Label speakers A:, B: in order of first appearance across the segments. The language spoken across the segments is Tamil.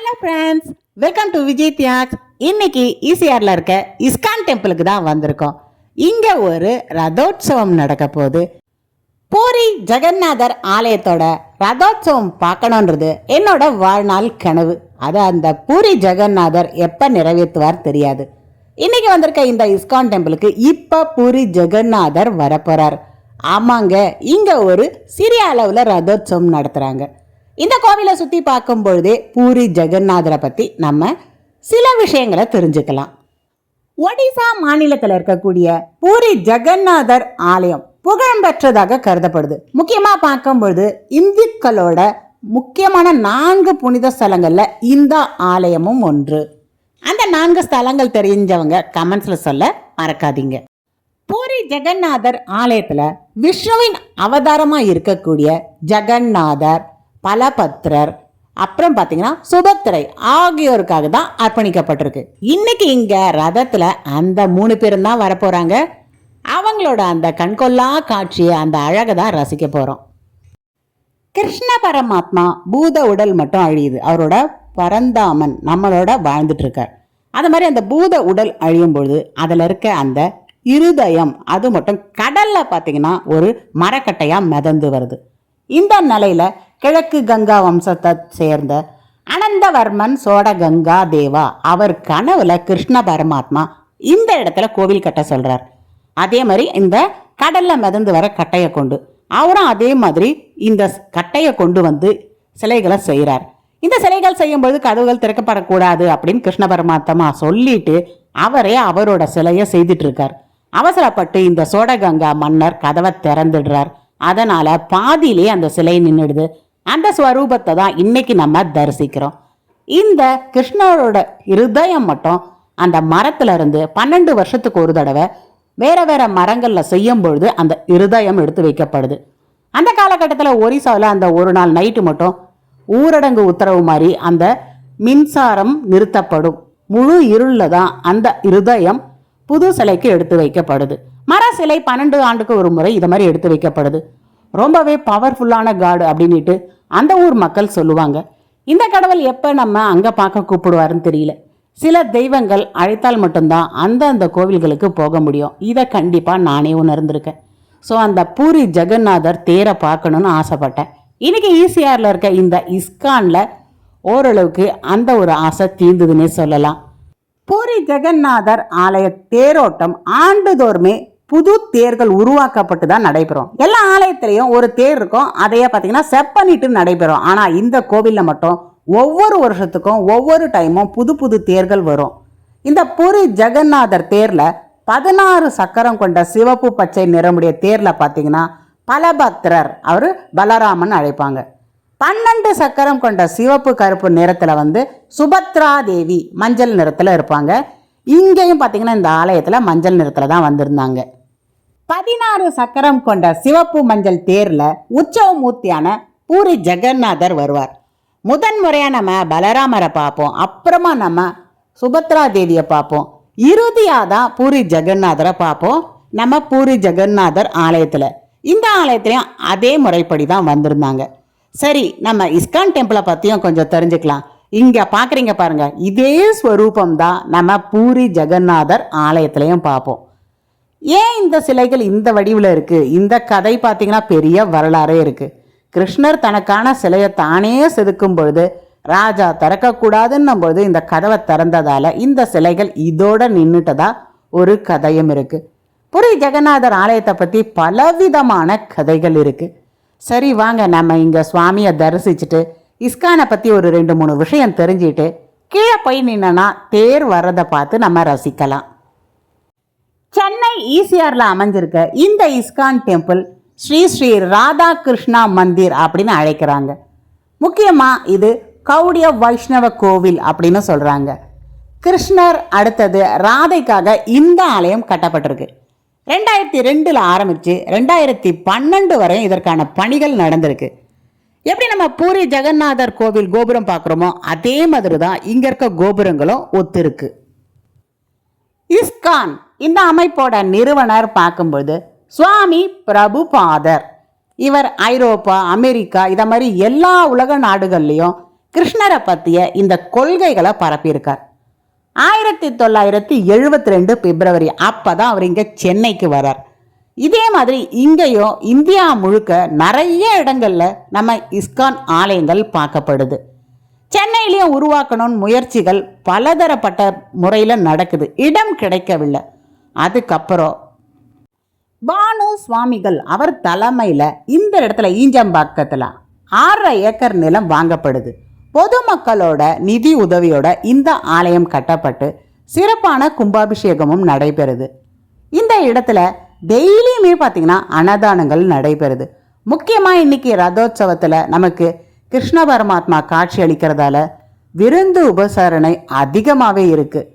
A: Hello friends, welcome to Vijay Thiyags. இன்னைக்கு ஈசிஆர்ல இருக்க இஸ்கான் டெம்பிளுக்கு தான் வந்திருக்கோம். இங்க ஒரு ரதோற்சவம் நடக்க போகுது. பூரி ஜெகநாதர் ஆலயத்தோட ரதோற்சவம் பார்க்கணுன்றது என்னோட வாழ்நாள் கனவு. அதை அந்த பூரி ஜெகநாதர் எப்ப நிறைவேற்றுவார் தெரியாது. இன்னைக்கு வந்திருக்க இந்த இஸ்கான் டெம்பிளுக்கு இப்ப பூரி ஜெகநாதர் வரப்போறார். ஆமாங்க, இங்க ஒரு சிறிய அளவுல ரதோற்சவம் நடத்துறாங்க. இந்த கோவிலை சுற்றி பார்க்கும் பொழுதே பூரி ஜெகநாதரை பற்றி நம்ம சில விஷயங்களை தெரிஞ்சுக்கலாம். ஒடிசா மாநிலத்தில் இருக்கக்கூடிய பூரி ஜெகநாதர் ஆலயம் புகழ்பெற்றதாக கருதப்படுது. முக்கியமாக பார்க்கும்பொழுது இந்துக்களோட முக்கியமான 4 புனித ஸ்தலங்கள்ல இந்த ஆலயமும் ஒன்று. அந்த 4 ஸ்தலங்கள் தெரிஞ்சவங்க கமெண்ட்ஸில் சொல்ல மறக்காதீங்க. பூரி ஜெகநாதர் ஆலயத்தில் விஷ்ணுவின் அவதாரமாக இருக்கக்கூடிய ஜெகநாதர், பலபத்ரர், அப்புறம் பார்த்தீங்கன்னா சுபத்திரை ஆகியோருக்காக தான் அர்ப்பணிக்கப்பட்டிருக்கு. இன்னைக்கு இங்க ரதத்துல அந்த 3 பேரும் தான் வரப்போறாங்க. அவங்களோட அந்த கண்கொள்ளா காட்சியை, அந்த அழகை தான் ரசிக்க போறோம். கிருஷ்ண பரமாத்மா பூத உடல் மட்டும் அழியுது. அவரோட பரந்தாமன் நம்மளோட வாழ்ந்துட்டு இருக்கார். அது மாதிரி அந்த பூத உடல் அழியும் பொழுது அதுல இருக்க அந்த இருதயம் அது மட்டும் கடல்ல பார்த்தீங்கன்னா ஒரு மரக்கட்டையா மிதந்து வருது. இந்த நிலையில கிழக்கு கங்கா வம்சத்தை சேர்ந்த அனந்தவர்மன் சோட கங்கா தேவா அவர் கனவுல கிருஷ்ண பரமாத்மா இந்த இடத்துல கோவில் கட்ட சொல்றார். அதே மாதிரி இந்த கடல்ல மிதந்து வர கட்டையை கொண்டு அவரும் அதே மாதிரி இந்த கட்டையை கொண்டு வந்து சிலைகளை செய்கிறார். இந்த சிலைகள் செய்யும்போது கதவுகள் திறக்கப்படக்கூடாது அப்படின்னு கிருஷ்ண பரமாத்மா சொல்லிட்டு அவரே அவரோட சிலையை செய்துட்டு இருக்கார். அவசரப்பட்டு இந்த சோடகங்கா மன்னர் கதவை திறந்துடுறார். அதனால பாதியிலே அந்த சிலை நின்றுடுது. அந்த ஸ்வரூபத்தை தான் இன்னைக்கு நம்ம தரிசிக்கிறோம். இந்த கிருஷ்ணரோட இருதயம் மட்டும் அந்த மரத்துல இருந்து 12 வருஷத்துக்கு ஒரு தடவை வேற வேற மரங்கள்ல செய்யும் பொழுது அந்த இருதயம் எடுத்து வைக்கப்படுது. அந்த காலகட்டத்தில் ஒரிசாவில் அந்த ஒரு நாள் நைட்டு மட்டும் ஊரடங்கு உத்தரவு மாதிரி அந்த மின்சாரம் நிறுத்தப்படும். முழு இருள்ல தான் அந்த இருதயம் புது சிலைக்கு எடுத்து வைக்கப்படுது. மர சிலை 12 ஆண்டுக்கு ஒரு முறை இதை மாதிரி எடுத்து வைக்கப்படுது. ரொம்பவே பவர்ஃபுல்லான காடு அப்படின்ட்டு அந்த ஊர் மக்கள் சொல்லுவாங்க. இந்த கடவுள் எப்போ நம்ம அங்கே பார்க்க கூப்பிடுவாருன்னு தெரியல. சில தெய்வங்கள் அழைத்தால் மட்டும்தான் அந்த கோவில்களுக்கு போக முடியும். இதை கண்டிப்பாக நானே உணர்ந்திருக்கேன். ஸோ அந்த பூரி ஜெகநாதர் தேரை பார்க்கணுன்னு ஆசைப்பட்டேன். இன்னைக்கு ஈசிஆரில் இருக்க இந்த இஸ்கானில் ஓரளவுக்கு அந்த ஒரு ஆசை தீர்ந்ததுன்னே சொல்லலாம். பூரி ஜெகநாதர் ஆலய தேரோட்டம் ஆண்டுதோறுமே புது தேர்கள் உருவாக்கப்பட்டு தான் நடைபெறும். எல்லா ஆலயத்திலையும் ஒரு தேர் இருக்கும். அதையே பார்த்தீங்கன்னா செப்பனிட்டு நடைபெறும். ஆனால் இந்த கோவிலில் மட்டும் ஒவ்வொரு வருஷத்துக்கும் ஒவ்வொரு டைமும் புது புது தேர்கள் வரும். இந்த பூரி ஜெகநாதர் தேரில் 16 சக்கரம் கொண்ட சிவப்பு பச்சை நிறமுடைய தேரில் பார்த்தீங்கன்னா பலபத்ரர், அவர் பலராமன் அழைப்பாங்க. 12 சக்கரம் கொண்ட சிவப்பு கருப்பு நிறத்தில் சுபத்ரா தேவி மஞ்சள் நிறத்தில் இருப்பாங்க. இங்கேயும் பார்த்தீங்கன்னா இந்த ஆலயத்தில் மஞ்சள் நிறத்தில் தான் வந்திருந்தாங்க. 16 சக்கரம் கொண்ட சிவப்பு மஞ்சள் தேர்ல உற்சவமூர்த்தியான பூரி ஜெகநாதர் வருவார். முதன்முறையா நம்ம பலராமரை பார்ப்போம், அப்புறமா நம்ம சுபத்ரா தேவியை பார்ப்போம், இறுதியா தான் பூரி ஜெகநாதரை பார்ப்போம் நம்ம பூரி ஜெகநாதர் ஆலயத்துல. இந்த ஆலயத்திலையும் அதே முறைப்படி தான் வந்திருந்தாங்க. சரி, நம்ம இஸ்கான் டெம்பிளை பத்தியும் கொஞ்சம் தெரிஞ்சுக்கலாம். இங்க பாக்குறீங்க பாருங்க, இதே ஸ்வரூபம் தான் நம்ம பூரி ஜெகநாதர் ஆலயத்திலையும் பார்ப்போம். ஏன் இந்த சிலைகள் இந்த வடிவில் இருக்கு? இந்த கதை பார்த்தீங்கன்னா பெரிய வரலாறே இருக்கு. கிருஷ்ணர் தனக்கான சிலையை தானே செதுக்கும் பொழுது ராஜா திறக்கக்கூடாதுன்னும் பொழுது இந்த கதவை திறந்ததால இந்த சிலைகள் இதோட நின்றுட்டதா ஒரு கதையும் இருக்கு. பூரி ஜெகநாதர் ஆலயத்தை பத்தி பலவிதமான கதைகள் இருக்கு. சரி, வாங்க நம்ம இங்க சுவாமியை தரிசிச்சுட்டு இஸ்கானை பத்தி ஒரு 2-3 விஷயம் தெரிஞ்சுட்டு கீழே போய் நின்னா தேர் வர்றதை பார்த்து நம்ம ரசிக்கலாம். சென்னை ஈசிஆர்ல அமைஞ்சிருக்க இந்த இஸ்கான் டெம்பிள் ஸ்ரீ ஸ்ரீ ராதா கிருஷ்ணா மந்திர் அப்படின்னு அழைக்கிறாங்க. முக்கியமா இது கௌடிய வைஷ்ணவ கோவில் அப்படின்னு சொல்றாங்க. கிருஷ்ணர் அடுத்தது ராதைக்காக இந்த ஆலயம் கட்டப்பட்டிருக்கு. 2002 ஆரம்பிச்சு 2012 வரை இதற்கான பணிகள் நடந்திருக்கு. எப்படி நம்ம பூரி ஜெகநாதர் கோவில் கோபுரம் பார்க்குறோமோ அதே மாதிரி தான் இங்க இருக்க கோபுரங்களும் ஒத்திருக்கு. இஸ்கான் இந்த அமைப்போட நிறுவனர் பார்க்கும்போது சுவாமி பிரபுபாதர். இவர் ஐரோப்பா, அமெரிக்கா இதை மாதிரி எல்லா உலக நாடுகள்லையும் கிருஷ்ணரை பற்றிய இந்த கொள்கைகளை பரப்பியிருக்கார். 1972 பிப்ரவரி அப்பதான் அவர் இங்க சென்னைக்கு வரார். இதே மாதிரி இங்கேயும் இந்தியா முழுக்க நிறைய இடங்கள்ல நம்ம இஸ்கான் ஆலயங்கள் பார்க்கப்படுது. சென்னையிலையும் உருவாக்கணும்னு முயற்சிகள் பலதரப்பட்ட முறையில் நடக்குது. இடம் கிடைக்கவில்லை. அதுக்கப்புறம் பானு சுவாமிகள் அவர் தலைமையில் இந்த இடத்துல ஈஞ்சம்பாக்கத்தில் 6 ஏக்கர் நிலம் வாங்கப்படுது. பொதுமக்களோட நிதி உதவியோட இந்த ஆலயம் கட்டப்பட்டு சிறப்பான கும்பாபிஷேகமும் நடைபெறுது. இந்த இடத்துல டெய்லியுமே பார்த்தீங்கன்னா அன்னதானங்கள் நடைபெறுது. முக்கியமாக இன்னைக்கு ரதோத்சவத்தில் நமக்கு கிருஷ்ண பரமாத்மா காட்சி அளிக்கிறதால விருந்து உபசரணை அதிகமாகவே இருக்குது.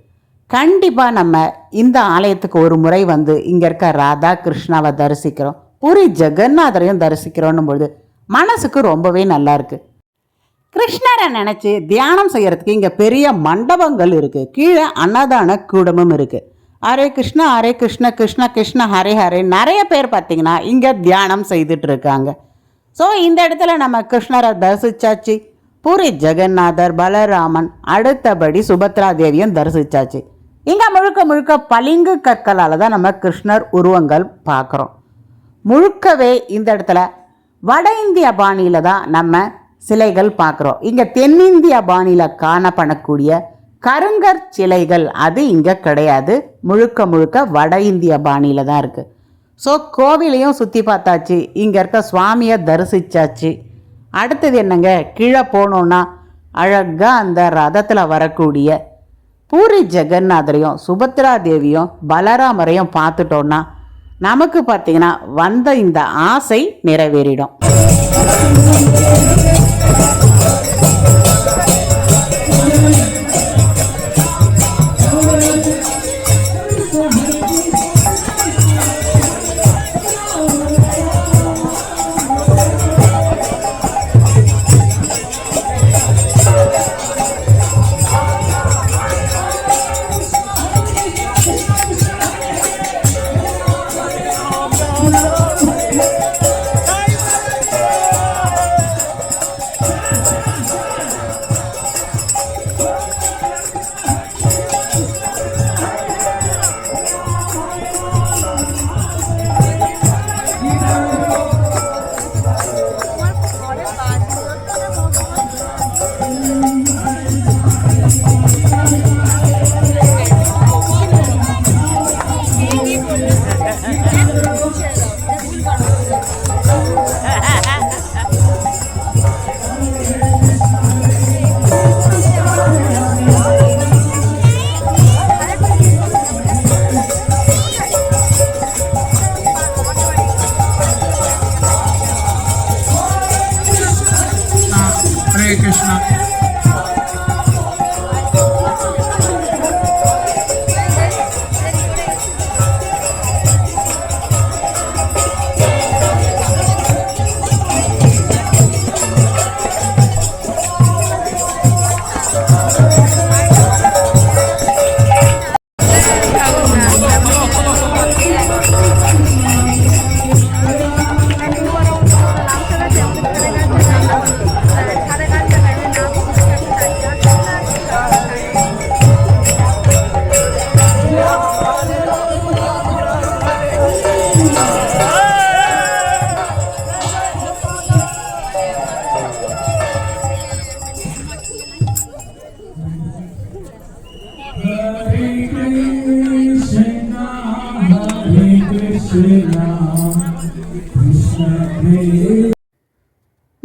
A: கண்டிப்பாக நம்ம இந்த ஆலயத்துக்கு ஒரு முறை வந்து இங்கே இருக்க ராதா கிருஷ்ணாவை தரிசிக்கிறோம், பூரி ஜெகநாதரையும் தரிசிக்கிறோன்னும் பொழுது மனசுக்கு ரொம்பவே நல்லா இருக்கு. கிருஷ்ணரை நினச்சி தியானம் செய்யறதுக்கு இங்கே பெரிய மண்டபங்கள் இருக்குது. கீழே அன்னதான கூடமும் இருக்குது. ஹரே கிருஷ்ணா ஹரே கிருஷ்ண கிருஷ்ண கிருஷ்ண ஹரே ஹரே நிறைய பேர் பார்த்தீங்கன்னா இங்கே தியானம் செய்துட்டு இருக்காங்க. ஸோ இந்த இடத்துல நம்ம கிருஷ்ணரை தரிசிச்சாச்சு, பூரி ஜெகநாதர், பலராமன், அடுத்தபடி சுபத்ரா தேவியும் தரிசிச்சாச்சு. இங்கே முழுக்க முழுக்க பளிங்கு கற்களால் தான் நம்ம கிருஷ்ணர் உருவங்கள் பார்க்குறோம். முழுக்கவே இந்த இடத்துல வட இந்திய பாணியில் தான் நம்ம சிலைகள் பார்க்குறோம். இங்கே தென்னிந்திய பாணியில் காணப்படக்கூடிய கருங்கற் சிலைகள் அது இங்கே கிடையாது. முழுக்க முழுக்க வட இந்திய பாணியில் தான் இருக்குது. ஸோ கோவிலையும் சுற்றி பார்த்தாச்சு, இங்கே இருக்க சுவாமியை தரிசிச்சாச்சு. அடுத்தது என்னங்க, கீழே போனோன்னா அழகாக அந்த ரதத்தில் வரக்கூடிய பூரி ஜெகநாதரையும் சுபத்ரா தேவியும் பலராமரையும் பார்த்துட்டோன்னா நமக்கு பார்த்திங்கன்னா வந்த இந்த ஆசை நிறைவேறிடும்.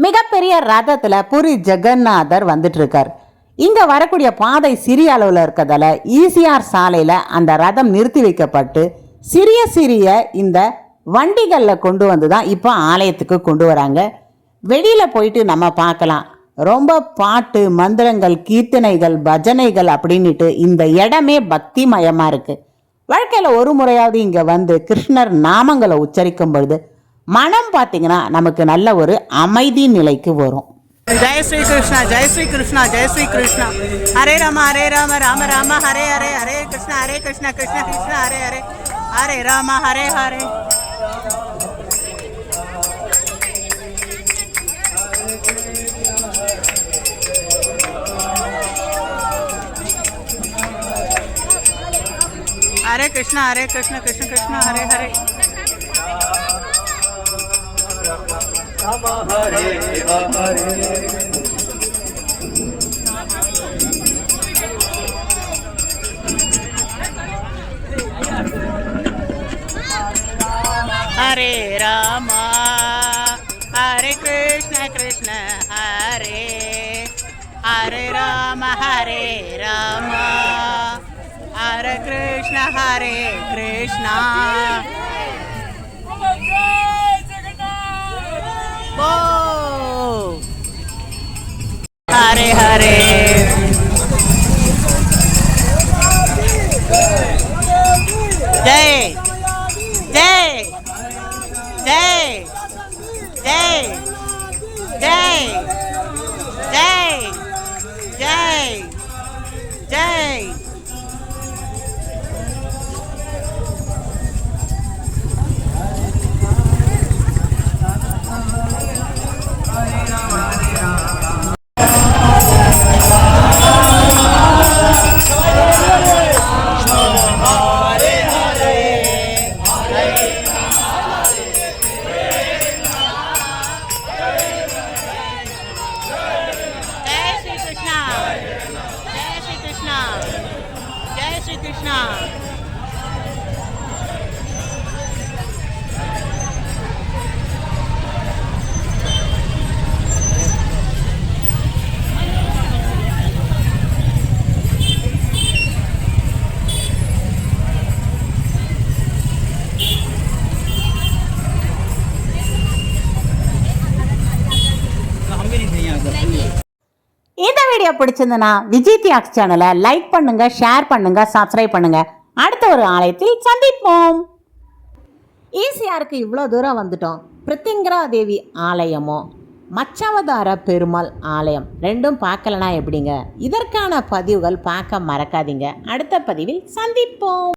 A: மிகப்பெரிய ரதத்துல பூரி ஜெகநாதர் வந்துட்டு இருக்கார். இங்க வரக்கூடிய பாதை சிறிய அளவுல இருக்கிறதால ஈசிஆர் சாலையில அந்த ரதம் நிறுத்தி வைக்கப்பட்டு சிறிய சிறிய இந்த வண்டிகள்ல கொண்டு வந்துதான் இப்போ ஆலயத்துக்கு கொண்டு வராங்க. வெளியில போயிட்டு நம்ம பார்க்கலாம், ரொம்ப பாட்டு, மந்திரங்கள், கீர்த்தனைகள், பஜனைகள் அப்படின்ட்டு இந்த இடமே பக்தி மயமா இருக்கு. வாழ்க்கையில ஒரு முறையாவது இங்க வந்து கிருஷ்ணர் நாமங்களை உச்சரிக்கும் பொழுது மனம் பார்த்தீங்கன்னா நமக்கு நல்ல ஒரு அமைதி நிலைக்கு வரும். ஜெய் ஸ்ரீ கிருஷ்ணா, ஜெய் ஸ்ரீ கிருஷ்ணா, ஜெய் ஸ்ரீ கிருஷ்ணா, ஹரே ராம ராம ராம ஹரே ஹரே, ஹரே கிருஷ்ணா கிருஷ்ண கிருஷ்ண ஹரே ஹரே, ஹரே ராம ஹரே ஹரே. हरे कृष्णा कृष्ण कृष्ण हरे हरे
B: राम हरे हरे
A: हरे राम हरे कृष्ण कृष्ण हरे हरे राम हरे कृष्ण ओ हरे हरे जय जय जय जय जय जय जय जय जय श्री कृष्णा இந்த வீடியோ பிடிச்சிருந்தனா விஜய் தியாக்ஸ் சேனலை லைக் பண்ணுங்க, ஷேர் பண்ணுங்க, சப்ஸ்கிரைப் பண்ணுங்க. அடுத்த ஒரு ஆலயத்தில் சந்திப்போம். ஈசிஆருக்கு இவ்வளோ தூரம் வந்துட்டோம். பிரித்திங்கரா தேவி ஆலயமும் மச்சாவதார பெருமாள் ஆலயம் ரெண்டும் பார்க்கலனா எப்படிங்க? இதற்கான பதிவுகள் பார்க்க மறக்காதீங்க. அடுத்த பதிவில் சந்திப்போம்.